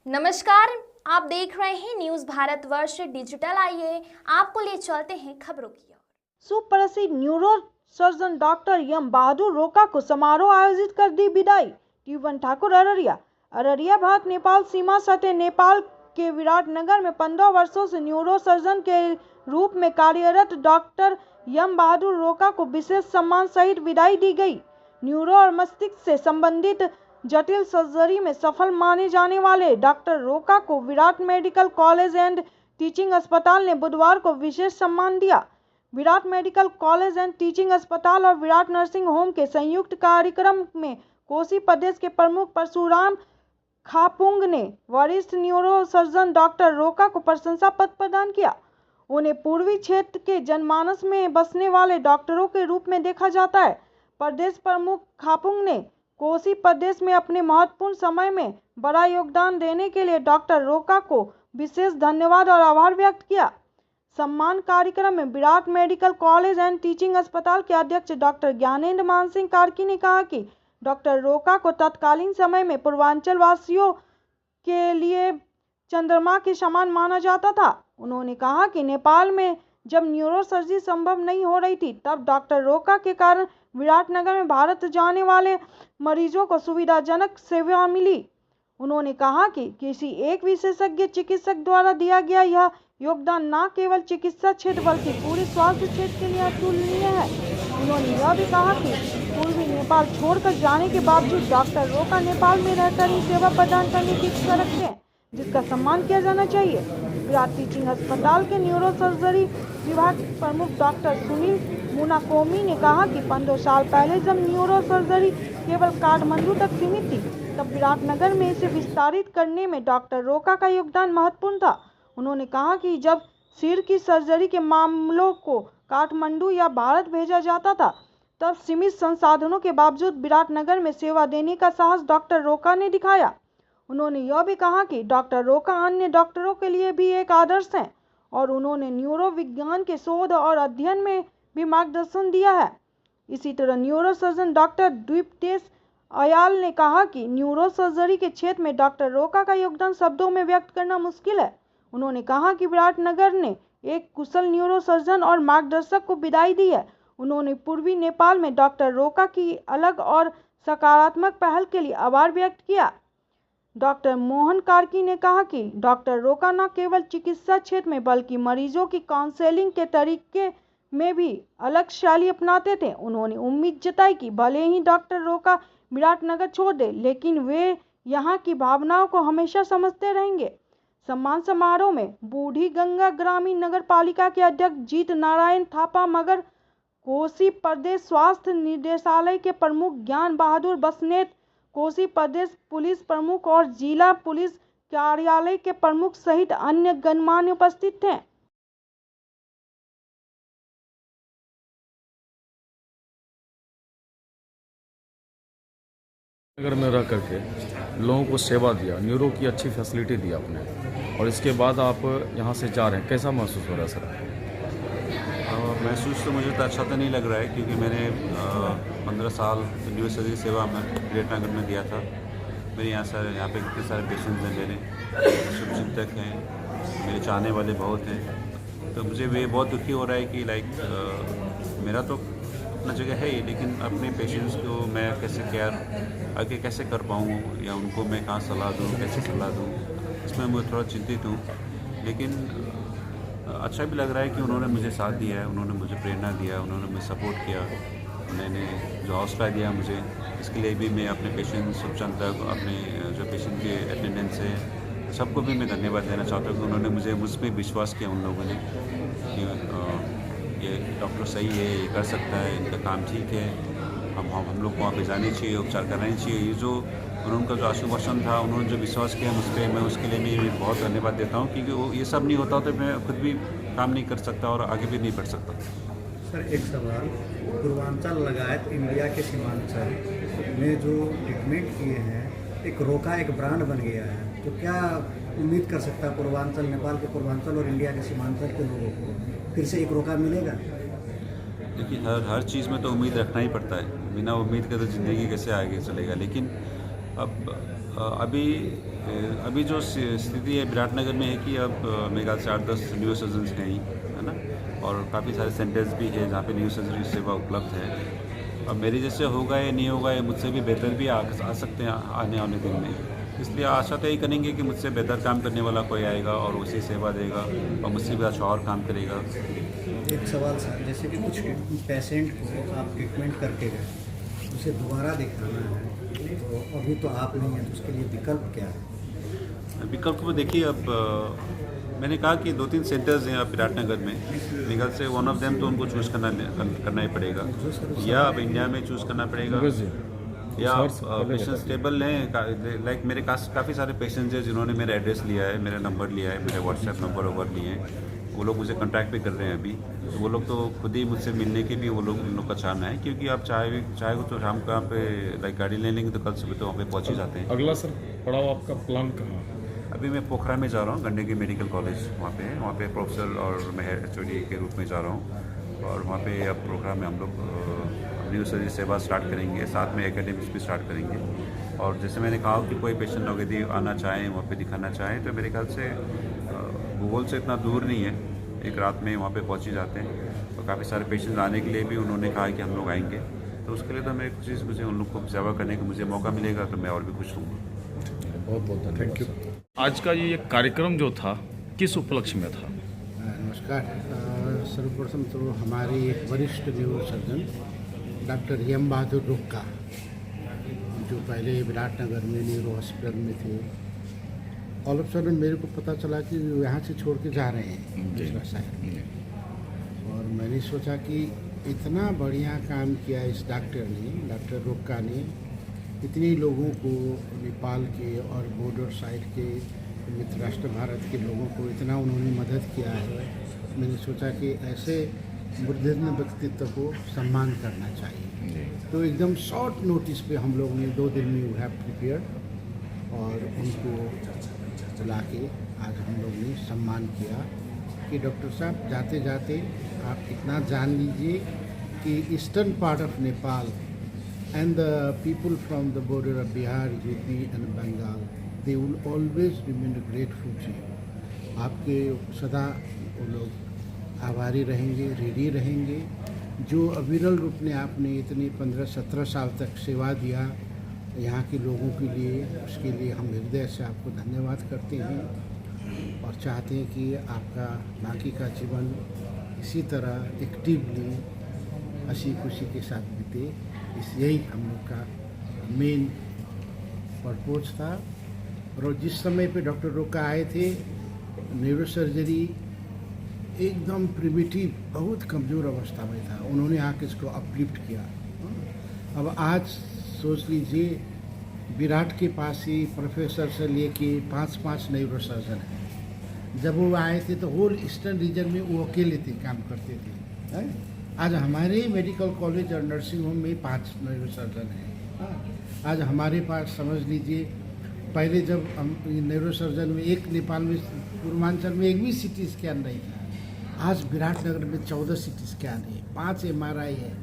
नमस्कार, आप देख रहे हैं न्यूज भारतवर्ष डिजिटल। आइए आपको ले चलते हैं खबरों की ओर। सुप्रसिद्ध न्यूरो सर्जन डॉक्टर एम बहादुर रोका को समारोह आयोजित कर दी विदाई। टी1 ठाकुर, अररिया भारत नेपाल सीमा सटे नेपाल के विराटनगर में 15 वर्षों से न्यूरो सर्जन के रूप में कार्यरत डॉक्टर एम बहादुर रोका को विशेष सम्मान सहित विदाई दी गई। न्यूरो और मस्तिष्क से संबंधित जटिल सर्जरी में सफल माने जाने वाले डॉक्टर रोका को Virat medical college and teaching अस्पताल ने बुधवार को विशेष सम्मान दिया। Virat medical college and teaching अस्पताल और विराट नर्सिंग होम के संयुक्त कार्यक्रम में कोसी प्रदेश के प्रमुख परशुराम खापुंग ने वरिष्ठ न्यूरो सर्जन डॉक्टर रोका को प्रशंसा पत्र प्रदान किया। उन्हें पूर्वी क्षेत्र के जनमानस में बसने वाले डॉक्टरों के रूप में देखा जाता है। प्रदेश प्रमुख खापुंग ने कोसी प्रदेश में अपने महत्वपूर्ण समय में बड़ा योगदान देने के लिए डॉक्टर रोका को विशेष धन्यवाद और आभार व्यक्त किया। सम्मान कार्यक्रम में Virat medical college and teaching अस्पताल के अध्यक्ष डॉक्टर ज्ञानेंद्र मानसिंह कार्की ने कहा कि डॉक्टर रोका को तत्कालीन समय में पूर्वांचल वासियों के लिए चंद्रमा के समान माना जाता था। उन्होंने कहा कि नेपाल में जब न्यूरोसर्जरी संभव नहीं हो रही थी, तब डॉक्टर रोका के कारण विराटनगर में भारत जाने वाले मरीजों को सुविधाजनक सेवा मिली। उन्होंने कहा कि किसी एक विशेषज्ञ चिकित्सक द्वारा दिया गया यह योगदान न केवल चिकित्सा क्षेत्र बल्कि पूरे स्वास्थ्य क्षेत्र के लिए अतुलनीय है। उन्होंने यह भी कहा कि पूर्वी नेपाल छोड़कर जाने के बावजूद डॉक्टर रोका नेपाल में रहकर ही सेवा प्रदान करने की इच्छा रखते हैं, जिसका सम्मान किया जाना चाहिए। विराट टीचिंग अस्पताल के न्यूरो सर्जरी विभाग प्रमुख डॉक्टर सुनील मुनाकोमी ने कहा कि 15 साल पहले जब न्यूरो सर्जरी केवल काठमांडू तक सीमित थी, तब विराटनगर में इसे विस्तारित करने में डॉक्टर रोका का योगदान महत्वपूर्ण था। उन्होंने कहा कि जब सिर की सर्जरी के मामलों को काठमांडू या भारत भेजा जाता था, तब सीमित संसाधनों के बावजूद विराटनगर में सेवा देने का साहस डॉक्टर रोका ने दिखाया। उन्होंने यह भी कहा कि डॉक्टर रोका अन्य डॉक्टरों के लिए भी एक आदर्श हैं और उन्होंने न्यूरो विज्ञान के शोध और अध्ययन में भी मार्गदर्शन दिया है। इसी तरह न्यूरो सर्जन डॉक्टर द्वीपदेश अयाल ने कहा कि न्यूरो सर्जरी के क्षेत्र में डॉक्टर रोका का योगदान शब्दों में व्यक्त करना मुश्किल है। उन्होंने कहा कि विराटनगर ने एक कुशल न्यूरो सर्जन और मार्गदर्शक को विदाई दी है। उन्होंने पूर्वी नेपाल में डॉक्टर रोका की अलग और सकारात्मक पहल के लिए आभार व्यक्त किया। डॉक्टर मोहन कार्की ने कहा कि डॉक्टर रोका न केवल चिकित्सा क्षेत्र में बल्कि मरीजों की काउंसलिंग के तरीके में भी अलग शैली अपनाते थे। उन्होंने उम्मीद जताई कि भले ही डॉक्टर रोका विराटनगर छोड़ दे, लेकिन वे यहाँ की भावनाओं को हमेशा समझते रहेंगे। सम्मान समारोह में बूढ़ी गंगा ग्रामीण नगर पालिका के अध्यक्ष जीत नारायण थापा मगर, कोसी प्रदेश स्वास्थ्य निदेशालय के प्रमुख ज्ञान बहादुर बसनेत, कोसी प्रदेश पुलिस प्रमुख और जिला पुलिस कार्यालय के प्रमुख सहित अन्य गणमान्य उपस्थित थे। नगर में रह करके लोगों को सेवा दिया, न्यूरो की अच्छी फैसिलिटी दी आपने, और इसके बाद आप यहाँ से जा रहे हैं, कैसा महसूस हो रहा है सर? महसूस तो मुझे तो अच्छा तो नहीं लग रहा है, क्योंकि मैंने 15 साल न्यूरोसर्जरी सेवा में विराटनगर में दिया था। मेरे यहाँ पे कितने सारे पेशेंट्स हैं, मेरे शुभचिंतक हैं, मेरे चाहने वाले बहुत हैं। तो मुझे ये बहुत दुखी हो रहा है कि मेरा तो अपना जगह है ही, लेकिन अपने पेशेंट्स को मैं कैसे केयर आगे कैसे कर पाऊँ, या उनको मैं कहाँ सलाह दूँ, कैसे सलाह दूँ, इसमें मैं थोड़ा चिंतित हूँ। लेकिन अच्छा भी लग रहा है कि उन्होंने मुझे साथ दिया है, उन्होंने मुझे प्रेरणा दिया, उन्होंने मुझे सपोर्ट किया, उन्होंने जो हौसला दिया मुझे, इसके लिए भी मैं अपने पेशेंट शुभचिंतक, अपने जो पेशेंट के अटेंडेंस है, सबको भी मैं धन्यवाद देना चाहता हूँ कि उन्होंने मुझ पर विश्वास किया उन लोगों ने कि ये डॉक्टर सही है, ये कर सकता है, इनका काम ठीक है, हम लोग को वहाँ पे जानी चाहिए, उपचार करानी चाहिए। ये जो उनका जो आश्वासन था, उन्होंने जो विश्वास किया मुझ पर, मैं उसके लिए मैं बहुत धन्यवाद देता हूँ, क्योंकि वो ये सब नहीं होता तो मैं खुद भी काम नहीं कर सकता और आगे भी नहीं बढ़ सकता। सर एक सवाल, पूर्वांचल लगायत इंडिया के सीमांचल में जो ट्रीटमेंट किए हैं, एक रोका एक ब्रांड बन गया है, तो क्या उम्मीद कर सकता है पूर्वांचल, नेपाल के पूर्वांचल और इंडिया के सीमांचल के लोगों को फिर से एक रोका मिलेगा? देखिए, हर चीज़ में तो उम्मीद रखना ही पड़ता है, बिना उम्मीद के तो ज़िंदगी कैसे आगे चलेगा। लेकिन अब अभी जो स्थिति है विराटनगर में है कि अब मेरे ख्याल से 8-10 न्यूरो सर्जन्स हैं ही, है ना, और काफ़ी सारे सेंटर्स भी है जहाँ पे न्यूरो सर्जरी सेवा उपलब्ध है। अब मेरे जैसे होगा या नहीं होगा, ये मुझसे भी बेहतर भी आ सकते हैं आने वाले दिन में, इसलिए आशा तो यही करेंगे कि मुझसे बेहतर काम करने वाला कोई आएगा और उसी सेवा देगा और मुझसे भी अच्छा और काम करेगा। एक सवाल सर, जैसे कि कुछ पेशेंट को आप ट्रीटमेंट करके गए, उसे दोबारा दिखाना है, तो अभी तो आप नहीं हैं, तो उसके लिए विकल्प क्या है? विकल्प को देखिए, अब मैंने कहा कि 2-3 सेंटर्स हैं अब विराटनगर में, मेरे ख्याल से वन ऑफ देम तो उनको चूज़ करना ही पड़ेगा, या अब इंडिया में चूज़ करना पड़ेगा, या पेशेंट स्टेबल हैं। लाइक मेरे काफ़ी सारे पेशेंट्स हैं जिन्होंने मेरा एड्रेस लिया है, मेरा नंबर लिया है, मेरे व्हाट्सएप नंबर ओवर लिए हैं, वो लोग मुझे कॉन्टैक्ट भी कर रहे हैं अभी, तो वो लोग तो खुद ही मुझसे मिलने के भी उन लोग का चाहना है, क्योंकि आप चाहे तो शाम को यहाँ पे लाइक गाड़ी ले लेंगे तो कल सुबह तो वहाँ पे पहुँच ही जाते हैं। अगला सर पड़ाव आपका प्लान कहाँ है? अभी मैं पोखरा में जा रहा हूँ, गंडकी मेडिकल कॉलेज वहाँ पे है, वहाँ पे प्रोफेसर और मैं HOD के रूप में जा रहा हूँ, और वहाँ पे अब पोखरा में हम लोग न्यूरो सर्जरी सेवा स्टार्ट करेंगे, साथ में एकेडमिक्स भी स्टार्ट करेंगे। और जैसे मैंने कहा कि कोई पेशेंट अगर यदि आना चाहें, वहाँ पे दिखाना चाहें, तो मेरे ख्याल से भूगोल से इतना दूर नहीं है, एक रात में वहाँ पे पहुँच ही जाते हैं। तो काफ़ी सारे पेशेंट्स आने के लिए भी उन्होंने कहा कि हम लोग आएंगे, तो उसके लिए तो मैं मुझे उन लोग को सेवा करने का मुझे मौका मिलेगा तो मैं और भी खुश हूँ। बहुत बहुत धन्यवाद। Thank you. आज का ये कार्यक्रम जो था किस उपलक्ष्य में था? नमस्कार। सर्वप्रथम तो हमारे एक वरिष्ठ न्यूरो सर्जन डॉक्टर यम बहादुर रोका, जो पहले विराटनगर में न्यूरो हॉस्पिटल में थे, ऑल ऑफ सडन मेरे को पता चला कि वो यहाँ से छोड़ के जा रहे हैं दूसरा शहर, और मैंने सोचा कि इतना बढ़िया काम किया इस डॉक्टर ने, डॉक्टर रोका ने, इतने लोगों को नेपाल के और बॉर्डर साइड के मित्र राष्ट्र भारत के लोगों को इतना उन्होंने मदद किया है। मैंने सोचा कि ऐसे बुद्धिज्ञ व्यक्तित्व को सम्मान करना चाहिए, तो एकदम शॉर्ट नोटिस पे हम लोग ने 2 दिन में वी हैव प्रिपेयर्ड और उनको बुला के आज हम लोग ने सम्मान किया कि डॉक्टर साहब जाते जाते आप इतना जान लीजिए कि eastern part of Nepal and the people from the border of Bihar, UP and Bengal, they will always remain grateful to you. आपके सदा वो लोग आभारी रहेंगे, रेडी रहेंगे। जो अविरल रूप में आपने इतने 15-17 साल तक सेवा दिया यहाँ के लोगों के लिए, उसके लिए हम हृदय से आपको धन्यवाद करते हैं और चाहते हैं कि आपका बाकी का जीवन इसी तरह एक्टिवली हंसी खुशी के साथ बीते। यही हम लोग का मेन पर्पज था। और जिस समय पे डॉक्टर रोका आए थे, न्यूरो सर्जरी एकदम प्रिमिटिव, बहुत कमज़ोर अवस्था में था, उन्होंने आके इसको अपलिफ्ट किया। अब आज सोच लीजिए विराट के पास ही प्रोफेसर से लेके 5-5 न्यूरो सर्जन हैं। जब वो आए थे तो होल ईस्टर्न रीजन में वो अकेले थे, काम करते थे, है? आज हमारे मेडिकल कॉलेज और नर्सिंग होम में 5 न्यूरो सर्जन हैं। आज हमारे पास समझ लीजिए, पहले जब हम न्यूरो सर्जन में एक नेपाल में पूर्वांचल में एक भी CT स्कैन नहीं था, आज विराटनगर में 14 CT स्कैन है, 5 MRI है,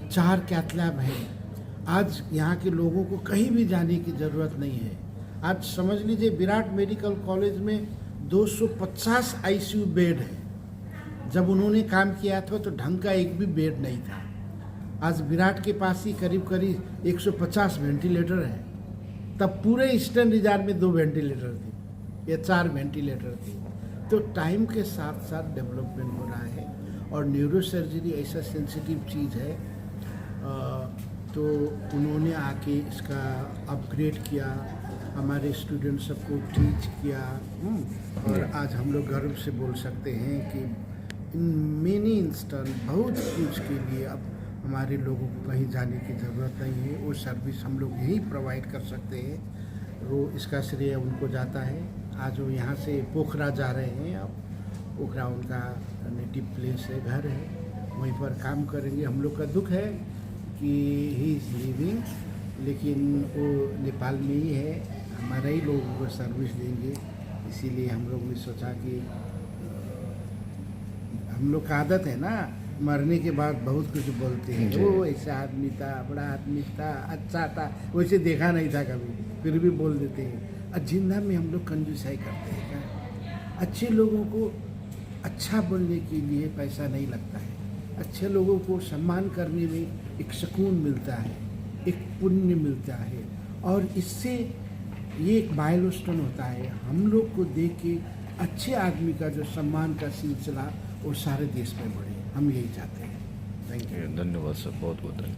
4 कैथ लैब है। आज यहाँ के लोगों को कहीं भी जाने की ज़रूरत नहीं है। आज समझ लीजिए विराट मेडिकल कॉलेज में 250 ICU बेड है। जब उन्होंने काम किया था तो ढंग का एक भी बेड नहीं था। आज विराट के पास ही करीब 150 वेंटिलेटर है, तब पूरे ईस्टर्न रीजन में 2 वेंटिलेटर थे या 4 वेंटिलेटर थे। तो टाइम के साथ साथ डेवलपमेंट हो रहा है और न्यूरो सर्जरी ऐसा सेंसिटिव चीज़ है, तो उन्होंने आके इसका अपग्रेड किया, हमारे स्टूडेंट सबको टीच किया, और आज हम लोग गर्व से बोल सकते हैं कि इन मेनी इंस्टेंट बहुत कुछ के लिए अब हमारे लोगों को कहीं जाने की ज़रूरत नहीं है। वो सर्विस हम लोग यही प्रोवाइड कर सकते हैं, वो इसका श्रेय उनको जाता है। आज वो यहाँ से पोखरा जा रहे हैं, अब पोखरा उनका नेटिव प्लेस है, घर है, वहीं पर काम करेंगे। हम लोग का दुख है कि ही इज़ लिविंग, लेकिन वो नेपाल में ही है, हमारे ही लोगों को सर्विस देंगे। इसीलिए हम लोग ने सोचा कि हम लोग का आदत है ना मरने के बाद बहुत कुछ बोलते हैं, जी। वो ऐसा आदमी था, बड़ा आदमी था, अच्छा था, वैसे देखा नहीं था कभी, फिर भी बोल देते हैं। और जिंदा में हम लोग कंजूसाई करते हैं क्या? अच्छे लोगों को अच्छा बोलने के लिए पैसा नहीं लगता है, अच्छे लोगों को सम्मान करने में एक सुकून मिलता है, एक पुण्य मिलता है, और इससे ये एक माइलस्टोन होता है। हम लोग को देख के अच्छे आदमी का जो सम्मान का सिलसिला वो सारे देश में बढ़े, हम यही चाहते हैं। Thank you. धन्यवाद सर, बहुत बहुत धन्यवाद।